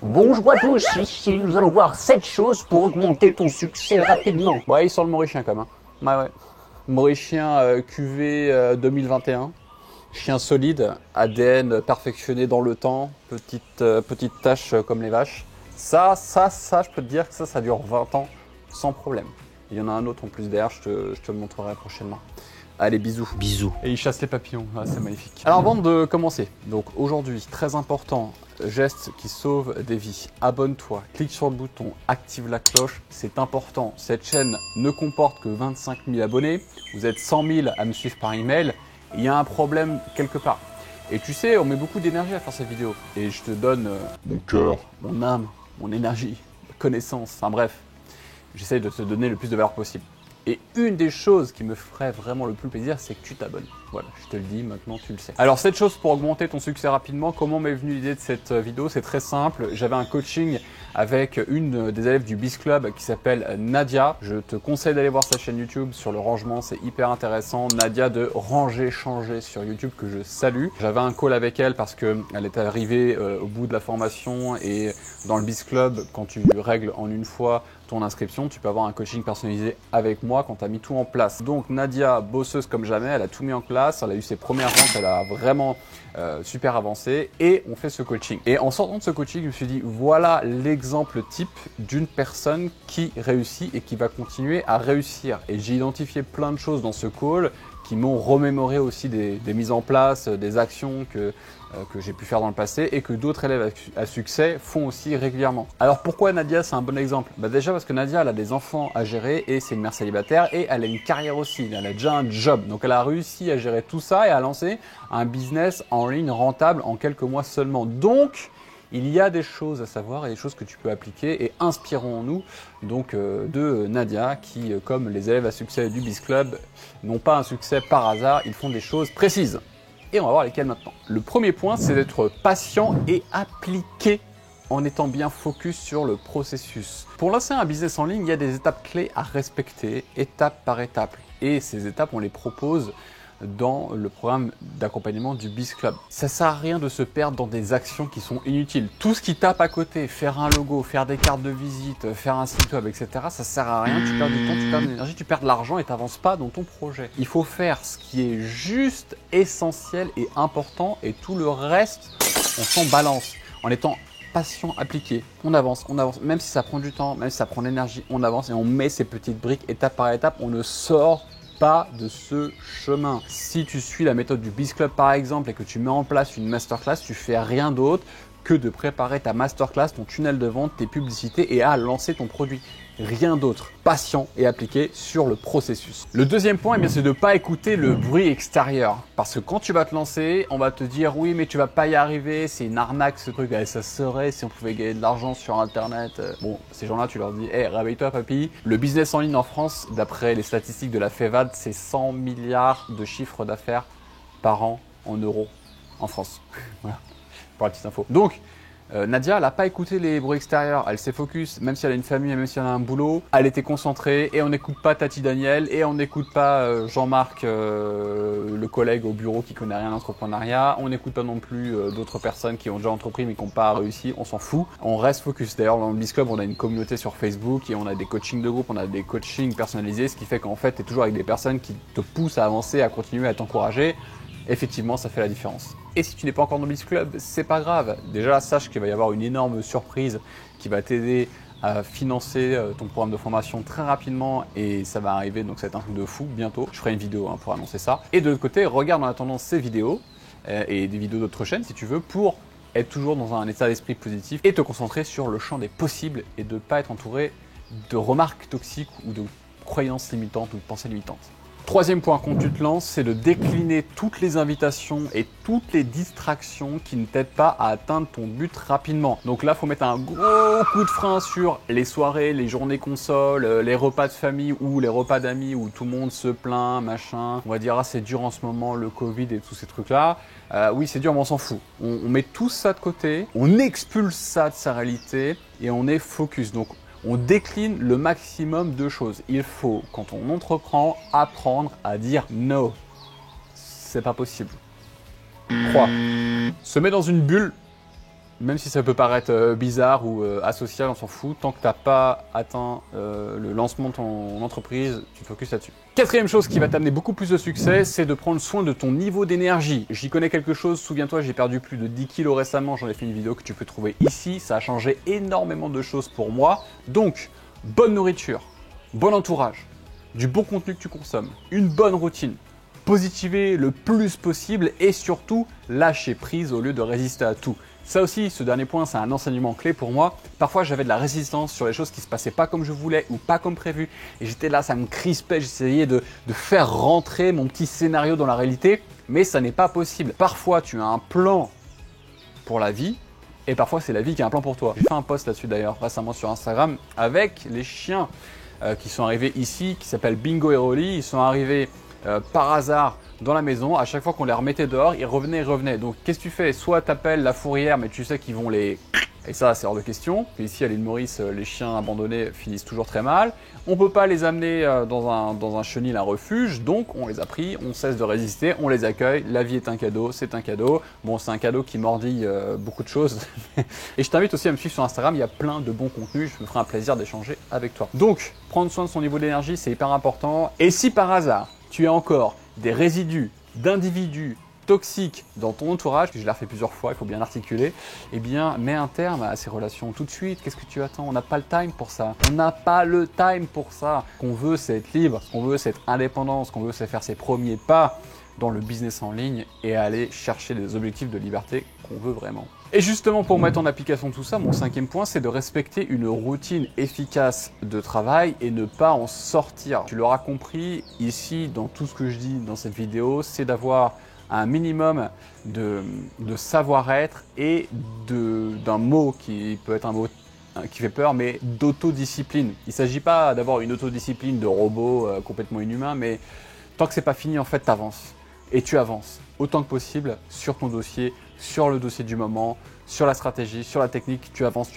Bonjour à tous, ici nous allons voir 7 choses pour augmenter ton succès rapidement. Ouais, il sent le Mauricien quand même. Hein. Ouais. Mauricien QV 2021. Chien solide, ADN perfectionné dans le temps, petite tâche comme les vaches. Ça, je peux te dire que ça dure 20 ans sans problème. Il y en a un autre en plus derrière, je te le montrerai prochainement. Allez, bisous. Bisous. Et il chasse les papillons, ah, c'est magnifique. Alors avant de commencer, donc aujourd'hui, très important, geste qui sauve des vies. Abonne-toi, clique sur le bouton, active la cloche, c'est important. Cette chaîne ne comporte que 25 000 abonnés, vous êtes 100 000 à me suivre par email, il y a un problème quelque part. Et tu sais, on met beaucoup d'énergie à faire cette vidéo. Et je te donne mon cœur, mon âme, mon énergie, ma connaissance, enfin bref. J'essaie de te donner le plus de valeur possible. Et une des choses qui me ferait vraiment le plus plaisir, c'est que tu t'abonnes. Voilà, je te le dis, maintenant tu le sais. Alors cette chose pour augmenter ton succès rapidement, comment m'est venue l'idée de cette vidéo? C'est très simple, j'avais un coaching avec une des élèves du Biz Club qui s'appelle Nadia. Je te conseille d'aller voir sa chaîne YouTube sur le rangement, c'est hyper intéressant. Nadia de Ranger Changer sur YouTube que je salue. J'avais un call avec elle parce qu'elle était arrivée au bout de la formation et dans le Biz Club, quand tu règles en une fois ton inscription, tu peux avoir un coaching personnalisé avec moi quand tu as mis tout en place. Donc Nadia, bosseuse comme jamais, elle a tout mis en place, elle a eu ses premières ventes, elle a vraiment super avancé et on fait ce coaching. Et en sortant de ce coaching, je me suis dit voilà l'exemple type d'une personne qui réussit et qui va continuer à réussir. Et j'ai identifié plein de choses dans ce call qui m'ont remémoré aussi des mises en place, des actions que j'ai pu faire dans le passé et que d'autres élèves à succès font aussi régulièrement. Alors pourquoi Nadia c'est un bon exemple? Déjà parce que Nadia elle a des enfants à gérer et c'est une mère célibataire et elle a une carrière aussi, elle a déjà un job. Donc elle a réussi à gérer tout ça et à lancer un business en ligne rentable en quelques mois seulement. Donc il y a des choses à savoir et des choses que tu peux appliquer et inspirons-nous donc de Nadia qui, comme les élèves à succès du Biz Club, n'ont pas un succès par hasard, ils font des choses précises. Et on va voir lesquelles maintenant. Le premier point, c'est d'être patient et appliqué en étant bien focus sur le processus. Pour lancer un business en ligne, il y a des étapes clés à respecter, étape par étape. Et ces étapes, on les propose dans le programme d'accompagnement du Biz Club. Ça sert à rien de se perdre dans des actions qui sont inutiles. Tout ce qui tape à côté, faire un logo, faire des cartes de visite, faire un site web, etc., ça sert à rien. Tu perds du temps, tu perds de l'énergie, tu perds de l'argent et tu n'avances pas dans ton projet. Il faut faire ce qui est juste, essentiel et important et tout le reste, on s'en balance en étant patient, appliqué. On avance, même si ça prend du temps, même si ça prend de l'énergie, on avance et on met ces petites briques étape par étape. On ne sort pas de ce chemin. Si tu suis la méthode du Biz Club par exemple et que tu mets en place une masterclass, tu fais rien d'autre que de préparer ta masterclass, ton tunnel de vente, tes publicités et à lancer ton produit. Rien d'autre. Patient et appliqué sur le processus. Le deuxième point, c'est de ne pas écouter le bruit extérieur. Parce que quand tu vas te lancer, on va te dire oui mais tu vas pas y arriver, c'est une arnaque ce truc, ça serait si on pouvait gagner de l'argent sur internet. Bon, ces gens-là tu leur dis hey, réveille-toi papy. Le business en ligne en France, d'après les statistiques de la FEVAD, c'est 100 milliards de chiffre d'affaires par an en euros en France. Voilà. Pour la petite info. Donc, Nadia, elle n'a pas écouté les bruits extérieurs, elle s'est focus, même si elle a une famille, même si elle a un boulot, elle était concentrée et on n'écoute pas Tati Daniel et on n'écoute pas Jean-Marc, le collègue au bureau qui connaît rien à l'entrepreneuriat, on n'écoute pas non plus d'autres personnes qui ont déjà entrepris mais qui n'ont pas réussi, on s'en fout, on reste focus. D'ailleurs, dans le Biz Club, on a une communauté sur Facebook et on a des coachings de groupe, on a des coachings personnalisés, ce qui fait qu'en fait, tu es toujours avec des personnes qui te poussent à avancer, à continuer, à t'encourager. Effectivement, ça fait la différence. Et si tu n'es pas encore dans le Biz Club, c'est pas grave. Déjà, sache qu'il va y avoir une énorme surprise qui va t'aider à financer ton programme de formation très rapidement et ça va arriver, donc c'est un truc de fou bientôt. Je ferai une vidéo pour annoncer ça. Et de l'autre côté, regarde en attendant ces vidéos et des vidéos d'autres chaînes si tu veux pour être toujours dans un état d'esprit positif et te concentrer sur le champ des possibles et de ne pas être entouré de remarques toxiques ou de croyances limitantes ou de pensées limitantes. Troisième point, quand tu te lances, c'est de décliner toutes les invitations et toutes les distractions qui ne t'aident pas à atteindre ton but rapidement. Donc là, il faut mettre un gros coup de frein sur les soirées, les journées console, les repas de famille ou les repas d'amis où tout le monde se plaint, machin. On va dire, ah c'est dur en ce moment, le Covid et tous ces trucs-là. Oui, c'est dur, mais on s'en fout. On met tout ça de côté, on expulse ça de sa réalité et on est focus. Donc, on décline le maximum de choses. Il faut, quand on entreprend, apprendre à dire no. C'est pas possible. 3. Se met dans une bulle Même si ça peut paraître bizarre ou asocial, on s'en fout. Tant que tu n'as pas atteint le lancement de ton entreprise, tu te focuses là-dessus. Quatrième chose qui va t'amener beaucoup plus de succès, c'est de prendre soin de ton niveau d'énergie. J'y connais quelque chose, souviens-toi, j'ai perdu plus de 10 kilos récemment, j'en ai fait une vidéo que tu peux trouver ici. Ça a changé énormément de choses pour moi. Donc, bonne nourriture, bon entourage, du bon contenu que tu consommes, une bonne routine. Positiver le plus possible et surtout lâcher prise au lieu de résister à tout. Ça aussi, ce dernier point, c'est un enseignement clé pour moi. Parfois, j'avais de la résistance sur les choses qui se passaient pas comme je voulais ou pas comme prévu. Et j'étais là, ça me crispait, j'essayais de faire rentrer mon petit scénario dans la réalité, mais ça n'est pas possible. Parfois, tu as un plan pour la vie et parfois, c'est la vie qui a un plan pour toi. J'ai fait un post là-dessus d'ailleurs récemment sur Instagram avec les chiens qui sont arrivés ici, qui s'appellent Bingo et Rolly. Ils sont arrivés par hasard dans la maison. À chaque fois qu'on les remettait dehors, ils revenaient. Donc, qu'est-ce que tu fais? Soit tu appelles la fourrière, mais tu sais qu'ils vont les... Et ça, c'est hors de question. Puis ici, à l'île Maurice, les chiens abandonnés finissent toujours très mal. On ne peut pas les amener dans un chenil, un refuge. Donc, on les a pris, on cesse de résister, on les accueille. La vie est un cadeau, c'est un cadeau. Bon, c'est un cadeau qui mordille beaucoup de choses. Et je t'invite aussi à me suivre sur Instagram. Il y a plein de bons contenus. Je me ferai un plaisir d'échanger avec toi. Donc, prendre soin de son niveau d'énergie, c'est hyper important. Et si par hasard, tu as encore des résidus d'individus toxiques dans ton entourage, je l'ai refait plusieurs fois, il faut bien articuler, eh bien, mets un terme à ces relations tout de suite. Qu'est-ce que tu attends? On n'a pas le time pour ça. On n'a pas le time pour ça. Ce qu'on veut, c'est être libre. Ce qu'on veut, c'est être indépendant. Ce qu'on veut, c'est faire ses premiers pas dans le business en ligne et aller chercher des objectifs de liberté qu'on veut vraiment. Et justement, pour mettre en application tout ça, mon cinquième point, c'est de respecter une routine efficace de travail et ne pas en sortir. Tu l'auras compris ici, dans tout ce que je dis dans cette vidéo, c'est d'avoir un minimum de savoir-être et d'un mot qui peut être un mot qui fait peur, mais d'autodiscipline. Il ne s'agit pas d'avoir une autodiscipline de robot complètement inhumain, mais tant que c'est pas fini, en fait, tu avances. Et tu avances autant que possible sur ton dossier, sur le dossier du moment, sur la stratégie, sur la technique, tu avances.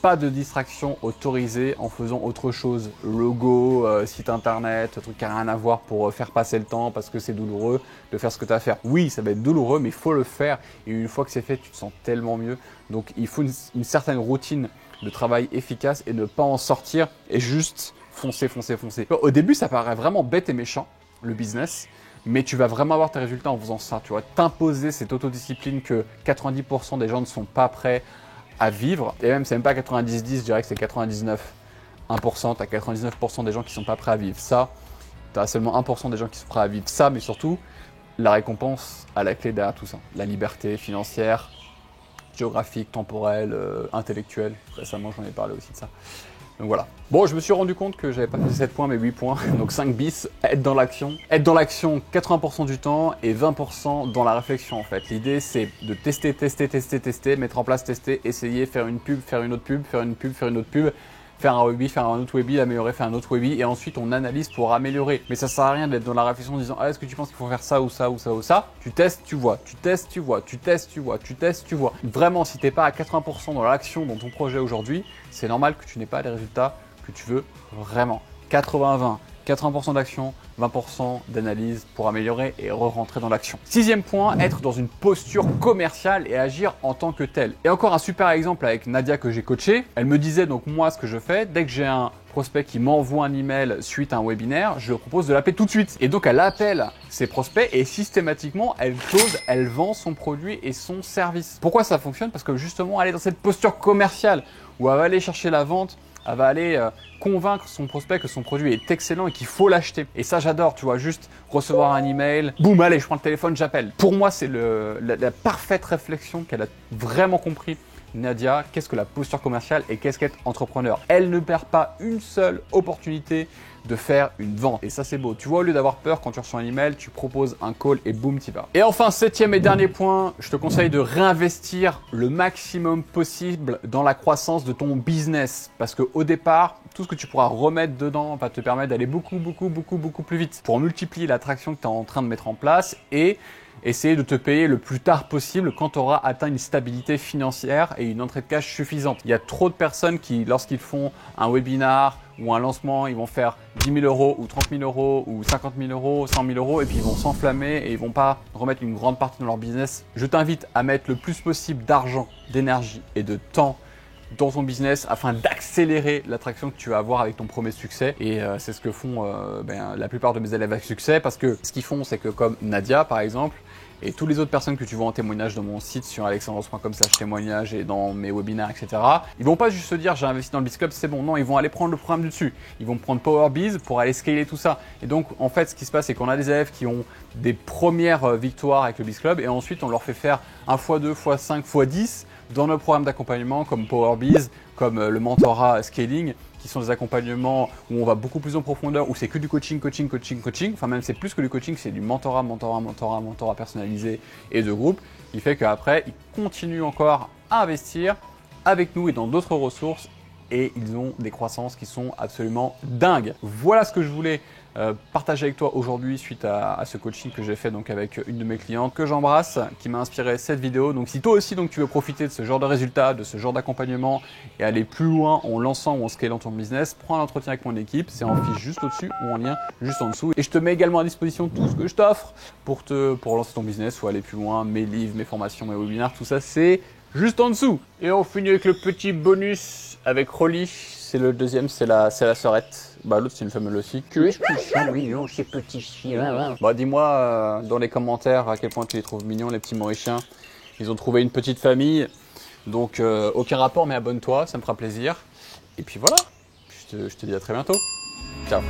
Pas de distraction autorisée en faisant autre chose. Logo, site internet, truc qui n'a rien à voir pour faire passer le temps parce que c'est douloureux de faire ce que tu as à faire. Oui, ça va être douloureux, mais il faut le faire. Et une fois que c'est fait, tu te sens tellement mieux. Donc, il faut une certaine routine de travail efficace et ne pas en sortir et juste foncer. Au début, ça paraît vraiment bête et méchant, le business. Mais tu vas vraiment avoir tes résultats en faisant ça. Tu vas t'imposer cette autodiscipline que 90% des gens ne sont pas prêts à vivre. Et même, c'est même pas 90-10, je dirais que c'est 99%. Tu as 99% des gens qui ne sont pas prêts à vivre ça. Tu as seulement 1% des gens qui sont prêts à vivre ça. Mais surtout, la récompense à la clé derrière tout ça. La liberté financière, géographique, temporelle, intellectuelle. Récemment, j'en ai parlé aussi de ça. Donc voilà. Bon, je me suis rendu compte que j'avais pas fait 7 points mais 8 points. Donc 5 bis, être dans l'action. Être dans l'action 80% du temps et 20% dans la réflexion en fait. L'idée c'est de tester, mettre en place, tester, essayer, faire une pub, faire une autre pub, faire une pub, faire une autre pub, faire un webi, faire un autre webi, l'améliorer, faire un autre webi et ensuite on analyse pour améliorer. Mais ça sert à rien d'être dans la réflexion en disant ah, est-ce que tu penses qu'il faut faire ça ou ça ou ça ou ça? Tu testes, tu vois, tu testes, tu vois, tu testes, tu vois, tu testes, tu vois. Vraiment, si t'es pas à 80% dans l'action dans ton projet aujourd'hui, c'est normal que tu n'aies pas les résultats que tu veux vraiment. 80-20, 80% d'action, 20% d'analyse pour améliorer et re-rentrer dans l'action. Sixième point, être dans une posture commerciale et agir en tant que tel. Et encore un super exemple avec Nadia que j'ai coaché. Elle me disait donc moi ce que je fais, dès que j'ai un prospect qui m'envoie un email suite à un webinaire, je lui propose de l'appeler tout de suite. Et donc elle appelle ses prospects et systématiquement elle close, elle vend son produit et son service. Pourquoi ça fonctionne? Parce que justement elle est dans cette posture commerciale où elle va aller chercher la vente, elle va aller convaincre son prospect que son produit est excellent et qu'il faut l'acheter. Et ça, j'adore, tu vois, juste recevoir un email, boum, allez, je prends le téléphone, j'appelle. Pour moi, c'est la parfaite réflexion qu'elle a vraiment compris. Nadia, qu'est-ce que la posture commerciale et qu'est-ce qu'être entrepreneur? Elle ne perd pas une seule opportunité de faire une vente. Et ça, c'est beau. Tu vois, au lieu d'avoir peur quand tu reçois un email, tu proposes un call et boum, t'y vas. Et enfin, septième et dernier point, je te conseille de réinvestir le maximum possible dans la croissance de ton business. Parce qu'au départ, tout ce que tu pourras remettre dedans va te permettre d'aller beaucoup plus vite pour multiplier l'attraction que tu es en train de mettre en place et essayer de te payer le plus tard possible quand tu auras atteint une stabilité financière et une entrée de cash suffisante. Il y a trop de personnes qui, lorsqu'ils font un webinar ou un lancement, ils vont faire 10 000 euros ou 30 000 euros ou 50 000 euros, 100 000 euros et puis ils vont s'enflammer et ils vont pas remettre une grande partie de leur business. Je t'invite à mettre le plus possible d'argent, d'énergie et de temps dans ton business afin d'accélérer l'attraction que tu vas avoir avec ton premier succès. Et c'est ce que font la plupart de mes élèves avec succès, parce que ce qu'ils font, c'est que comme Nadia par exemple, et toutes les autres personnes que tu vois en témoignage dans mon site sur alexandros.com/témoignage et dans mes webinaires, etc. Ils vont pas juste se dire j'ai investi dans le Biz Club, c'est bon. Non, ils vont aller prendre le programme du dessus. Ils vont prendre PowerBiz pour aller scaler tout ça. Et donc, en fait, ce qui se passe, c'est qu'on a des élèves qui ont des premières victoires avec le Biz Club et ensuite, on leur fait faire 1x2, x5, x10 dans nos programmes d'accompagnement comme PowerBiz, comme le mentorat scaling, qui sont des accompagnements où on va beaucoup plus en profondeur, où c'est que du coaching. Enfin même c'est plus que du coaching, c'est du mentorat personnalisé et de groupe, qui fait qu'après ils continuent encore à investir avec nous et dans d'autres ressources et ils ont des croissances qui sont absolument dingues. Voilà ce que je voulais partager avec toi aujourd'hui suite à ce coaching que j'ai fait donc avec une de mes clientes que j'embrasse, qui m'a inspiré cette vidéo. Donc si toi aussi donc tu veux profiter de ce genre de résultats, de ce genre d'accompagnement et aller plus loin en lançant ou en scalant ton business, prends un entretien avec mon équipe, c'est en fiche juste au-dessus ou en lien juste en dessous. Et je te mets également à disposition tout ce que je t'offre pour lancer ton business ou aller plus loin, mes livres, mes formations, mes webinaires, tout ça c'est juste en dessous. Et on finit avec le petit bonus avec Rolly. C'est le deuxième, c'est la sœurette. Bah l'autre c'est une femelle aussi. Qu'est-ce qu'ils sont mignons ces petits chiens. Bah dis-moi dans les commentaires à quel point tu les trouves mignons les petits Mauriciens. Ils ont trouvé une petite famille. Donc aucun rapport mais abonne-toi, ça me fera plaisir. Et puis voilà, je te dis à très bientôt. Ciao.